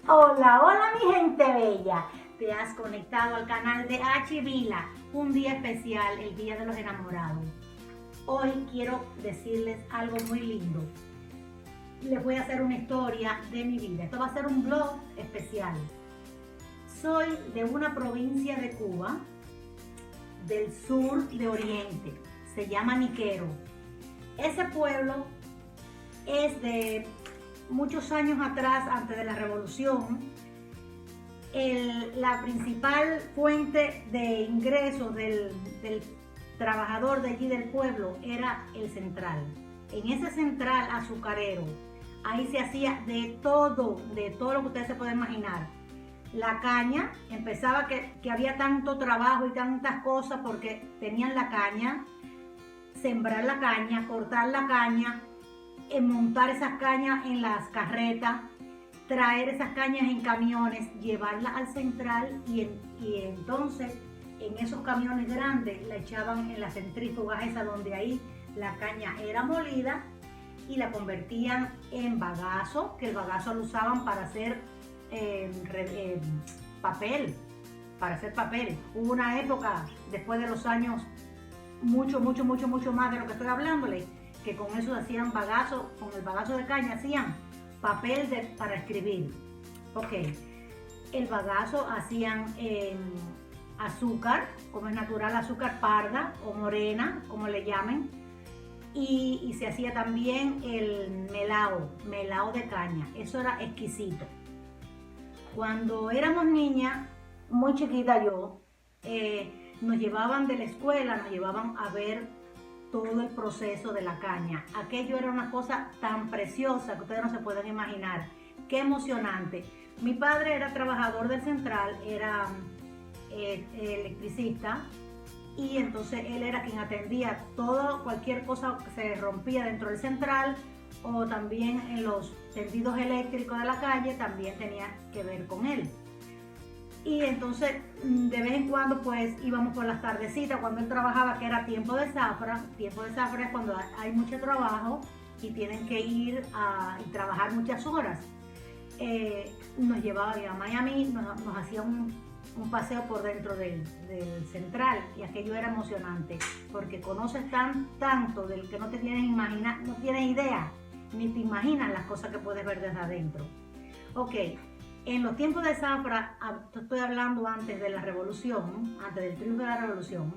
Hola, hola mi gente bella. Te has conectado al canal de Vila, un día especial, el Día de los Enamorados. Hoy quiero decirles algo muy lindo. Les voy a hacer una historia de mi vida. Esto va a ser un vlog especial. Soy de una provincia de Cuba, del sur de Oriente. Se llama Niquero. Ese pueblo es de muchos años atrás, antes de la revolución. La principal fuente de ingresos del trabajador de allí del pueblo era el central. En ese central azucarero, ahí se hacía de todo lo que ustedes se pueden imaginar. La caña, empezaba que había tanto trabajo y tantas cosas porque tenían la caña, sembrar la caña, cortar la caña, montar esas cañas en las carretas, traer esas cañas en camiones, llevarlas al central y entonces en esos camiones grandes la echaban en las centrífugas esas donde ahí la caña era molida y la convertían en bagazo, que el bagazo lo usaban para hacer papel, para hacer papel. Hubo una época después de los años, mucho más de lo que estoy hablándole, que con eso hacían bagazo, con el bagazo de caña hacían papel para escribir. Ok, el bagazo hacían azúcar, como es natural, azúcar parda o morena, como le llamen, y se hacía también el melao de caña. Eso era exquisito. Cuando éramos niñas, muy chiquita yo, nos llevaban de la escuela, nos llevaban a ver todo el proceso de la caña. Aquello era una cosa tan preciosa que ustedes no se pueden imaginar. Qué emocionante. Mi padre era trabajador del central, era electricista, y entonces él era quien atendía cualquier cosa que se rompía dentro del central, o también en los tendidos eléctricos de la calle, también tenía que ver con él. Y entonces de vez en cuando pues íbamos por las tardecitas cuando él trabajaba, que era tiempo de zafra. Tiempo de zafra es cuando hay mucho trabajo y tienen que ir y trabajar muchas horas. Nos llevaba mi mamá y a mí, nos hacía un paseo por dentro del central, y aquello era emocionante porque conoces tanto del que no te tienes idea, ni te imaginas las cosas que puedes ver desde adentro. Ok. En los tiempos de zafra, estoy hablando antes de la revolución, antes del triunfo de la revolución,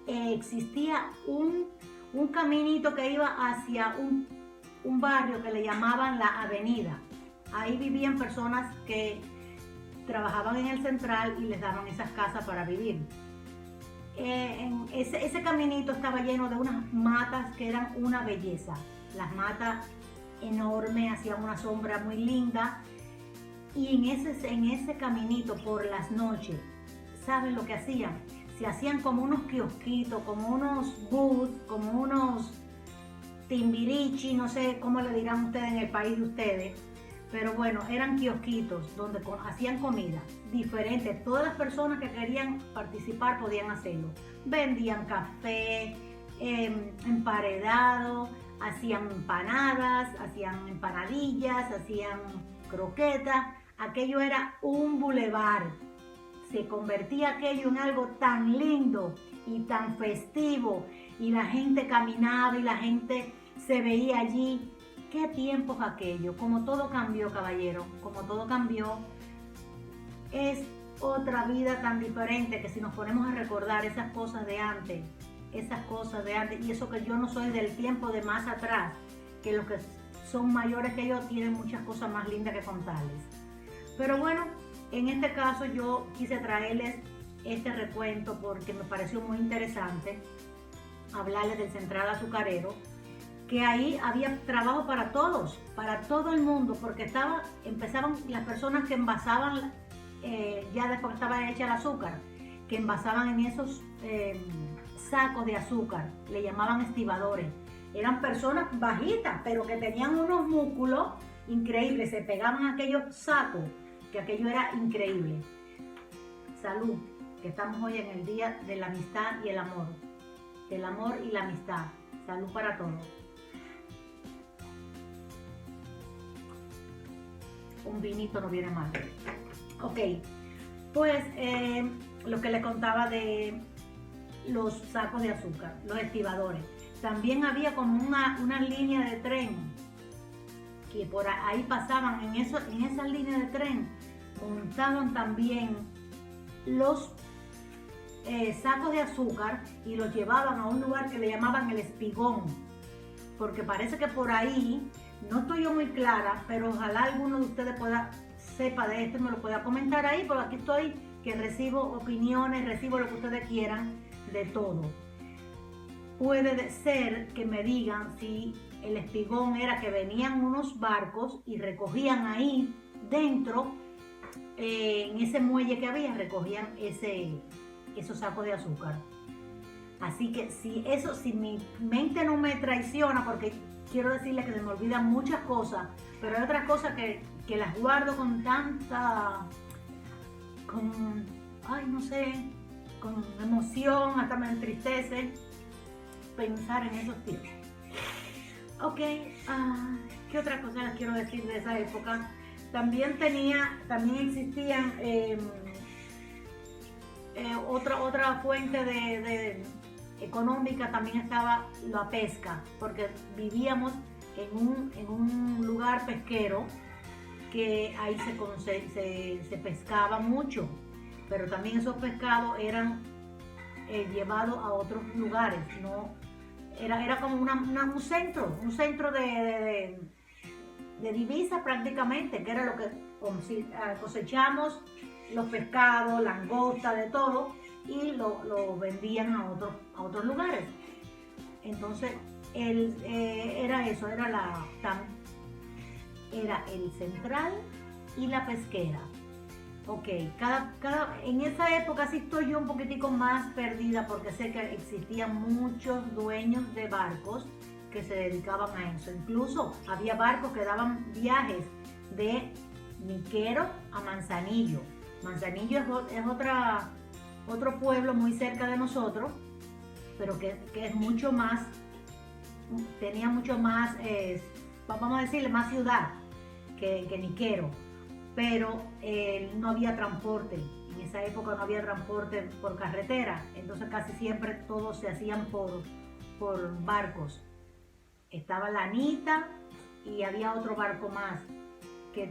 existía un caminito que iba hacia un barrio que le llamaban la Avenida. Ahí vivían personas que trabajaban en el central y les daban esas casas para vivir. Ese caminito estaba lleno de unas matas que eran una belleza. Las matas enormes, hacían una sombra muy linda. Y en ese caminito por las noches, ¿saben lo que hacían? Se hacían como unos kiosquitos, como unos booths, como unos timbirichi, no sé cómo le dirán ustedes en el país de ustedes, pero bueno, eran kiosquitos donde hacían comida diferente. Todas las personas que querían participar podían hacerlo. Vendían café, emparedado, hacían empanadas, hacían empanadillas, hacían croquetas. Aquello era un bulevar. Se convertía aquello en algo tan lindo y tan festivo, y la gente caminaba y la gente se veía allí. Qué tiempos aquello, como todo cambió, caballero, como todo cambió. Es otra vida tan diferente que si nos ponemos a recordar esas cosas de antes, y eso que yo no soy del tiempo de más atrás, que los que son mayores que yo tienen muchas cosas más lindas que contarles. Pero bueno, en este caso yo quise traerles este recuento porque me pareció muy interesante hablarles del central azucarero, que ahí había trabajo para todos, para todo el mundo, porque empezaban las personas que envasaban, ya después que estaba hecha el azúcar, que envasaban en esos sacos de azúcar, le llamaban estibadores. Eran personas bajitas, pero que tenían unos músculos increíbles, se pegaban a aquellos sacos, que aquello era increíble. Salud, que estamos hoy en el día de la amistad y el amor, del amor y la amistad. Salud para todos. un vinito no viene mal. Ok, pues lo que les contaba de los sacos de azúcar, los estibadores. También había como una línea de tren que por ahí pasaban, en esa línea de tren montaban también los sacos de azúcar y los llevaban a un lugar que le llamaban el espigón, porque parece que por ahí, no estoy yo muy clara, pero ojalá alguno de ustedes sepa de esto y me lo pueda comentar ahí, porque aquí estoy, que recibo opiniones, recibo lo que ustedes quieran, de todo. Puede ser que me digan si el espigón era que venían unos barcos y recogían ahí dentro, en ese muelle que había, recogían esos sacos de azúcar. Así que si mi mente no me traiciona, porque quiero decirles que se me olvidan muchas cosas, pero hay otras cosas que las guardo con no sé, con emoción, hasta me entristece pensar en esos tiempos. Ok, ¿qué otra cosa les quiero decir de esa época? También existían otra fuente de económica, también estaba la pesca, porque vivíamos en un lugar pesquero que ahí se pescaba mucho, pero también esos pescados eran llevados a otros lugares, ¿no? Era como un centro de divisas prácticamente, que era lo que cosechamos, los pescados, langosta, de todo, y lo vendían a otros lugares. Entonces, era eso, era el central y la pesquera. Ok, en esa época sí estoy yo un poquitico más perdida, porque sé que existían muchos dueños de barcos que se dedicaban a eso. Incluso había barcos que daban viajes de Niquero a Manzanillo. Manzanillo es otro pueblo muy cerca de nosotros, pero que es mucho más, tenía mucho más, vamos a decirle, más ciudad que Niquero. Pero no había transporte, en esa época no había transporte por carretera, entonces casi siempre todos se hacían por barcos. Estaba la Anita y había otro barco más que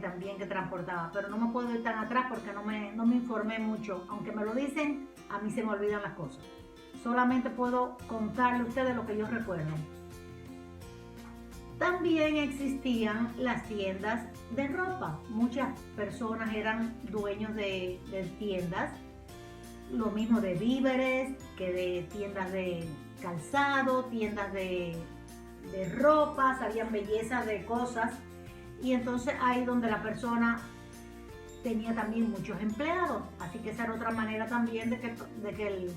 transportaba, pero no me puedo ir tan atrás porque no me informé mucho, aunque me lo dicen, a mí se me olvidan las cosas. Solamente puedo contarle a ustedes lo que yo recuerdo. También existían las tiendas de ropa. Muchas personas eran dueños de tiendas, lo mismo de víveres, que de tiendas de calzado, tiendas de ropa, sabían belleza de cosas, y entonces ahí donde la persona tenía también muchos empleados, así que esa era otra manera también de que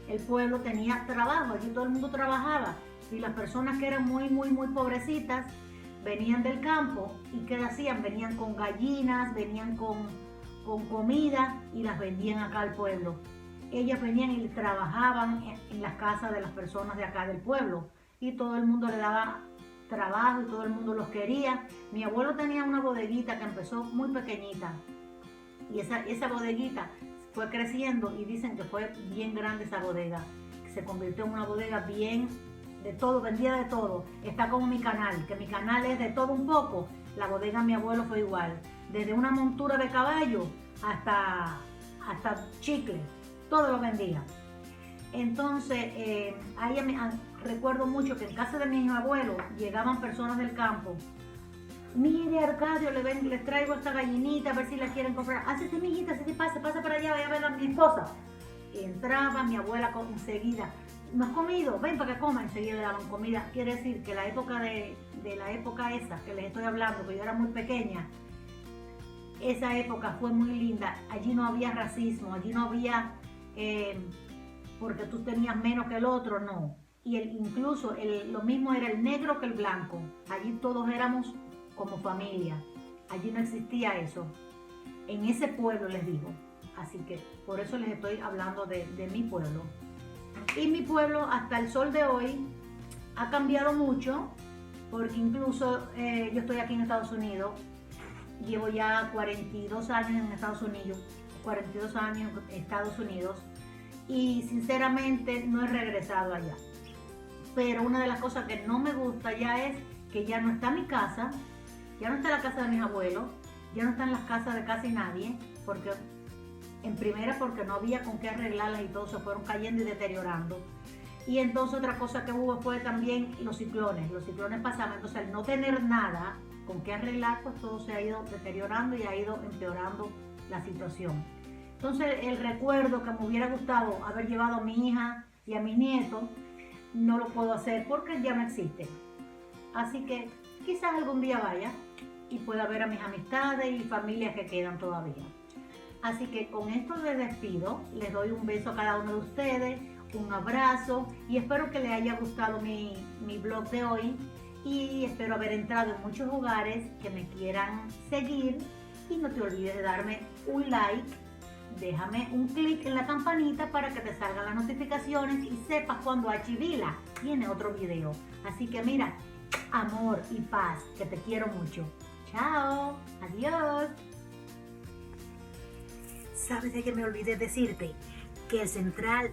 el pueblo tenía trabajo, allí todo el mundo trabajaba. Y las personas que eran muy, muy, muy pobrecitas venían del campo y ¿qué hacían? Venían con gallinas, venían con comida y las vendían acá al pueblo. Ellas venían y trabajaban en las casas de las personas de acá del pueblo y todo el mundo le daba trabajo y todo el mundo los quería. Mi abuelo tenía una bodeguita que empezó muy pequeñita y esa bodeguita fue creciendo y dicen que fue bien grande esa bodega, que se convirtió en una bodega bien de todo, vendía de todo. Está como mi canal, que mi canal es de todo un poco. La bodega de mi abuelo fue igual, desde una montura de caballo hasta chicle, todo lo vendía. Entonces, ahí recuerdo mucho que en casa de mi abuelo llegaban personas del campo. Mire, Arcadio, les traigo esta gallinita, a ver si la quieren comprar. Hácete, mijita, pasa para allá, vaya a ver a mi esposa. Y entraba mi abuela enseguida. ¿No has comido? Ven para que coma. Enseguida le daban comida. Quiere decir que la época de la época esa que les estoy hablando, que yo era muy pequeña, esa época fue muy linda. Allí no había racismo, allí no había porque tú tenías menos que el otro, no. Y incluso lo mismo era el negro que el blanco. Allí todos éramos como familia. Allí no existía eso. En ese pueblo les digo. Así que por eso les estoy hablando de mi pueblo. Y mi pueblo hasta el sol de hoy ha cambiado mucho, porque incluso yo estoy aquí en Estados Unidos llevo ya 42 años en Estados Unidos, 42 años en Estados Unidos, y sinceramente no he regresado allá. Pero una de las cosas que no me gusta ya es que ya no está mi casa, ya no está la casa de mis abuelos, ya no están las casas de casi nadie, porque en primera porque no había con qué arreglarlas y todo se fueron cayendo y deteriorando. Y entonces otra cosa que hubo fue también los ciclones pasaban, entonces al no tener nada con qué arreglar, pues todo se ha ido deteriorando y ha ido empeorando la situación. Entonces el recuerdo que me hubiera gustado haber llevado a mi hija y a mis nietos, no lo puedo hacer porque ya no existe. Así que quizás algún día vaya y pueda ver a mis amistades y familias que quedan todavía. Así que con esto les despido, les doy un beso a cada uno de ustedes, un abrazo y espero que les haya gustado mi blog de hoy y espero haber entrado en muchos hogares que me quieran seguir y no te olvides de darme un like, déjame un clic en la campanita para que te salgan las notificaciones y sepas cuando Achivila tiene otro video. Así que mira, amor y paz, que te quiero mucho. Chao, adiós. ¿Sabes de qué me olvidé decirte? Que el central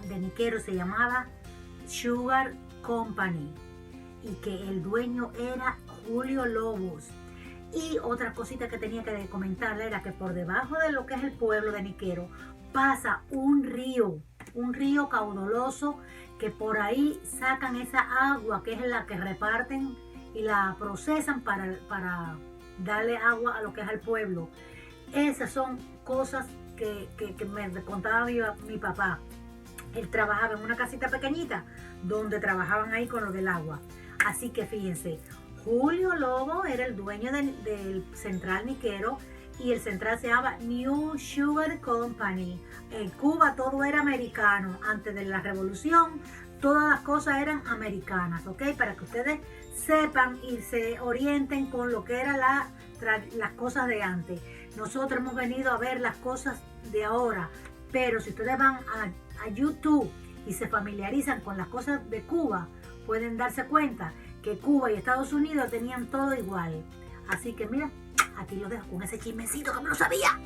de Niquero se llamaba Sugar Company y que el dueño era Julio Lobos. Y otra cosita que tenía que comentarle era que por debajo de lo que es el pueblo de Niquero pasa un río caudaloso que por ahí sacan esa agua que es la que reparten y la procesan para darle agua a lo que es el pueblo. Esas son cosas que me contaba mi papá. Él trabajaba en una casita pequeñita donde trabajaban ahí con lo del agua. Así que fíjense, Julio Lobo era el dueño del central Niquero y el central se llamaba New Sugar Company. En Cuba todo era americano. Antes de la revolución todas las cosas eran americanas, ¿ok? Para que ustedes sepan y se orienten con lo que eran las cosas de antes. Nosotros hemos venido a ver las cosas de ahora, pero si ustedes van a YouTube y se familiarizan con las cosas de Cuba, pueden darse cuenta que Cuba y Estados Unidos tenían todo igual. Así que mira, aquí lo dejo con ese chismecito que me lo sabía.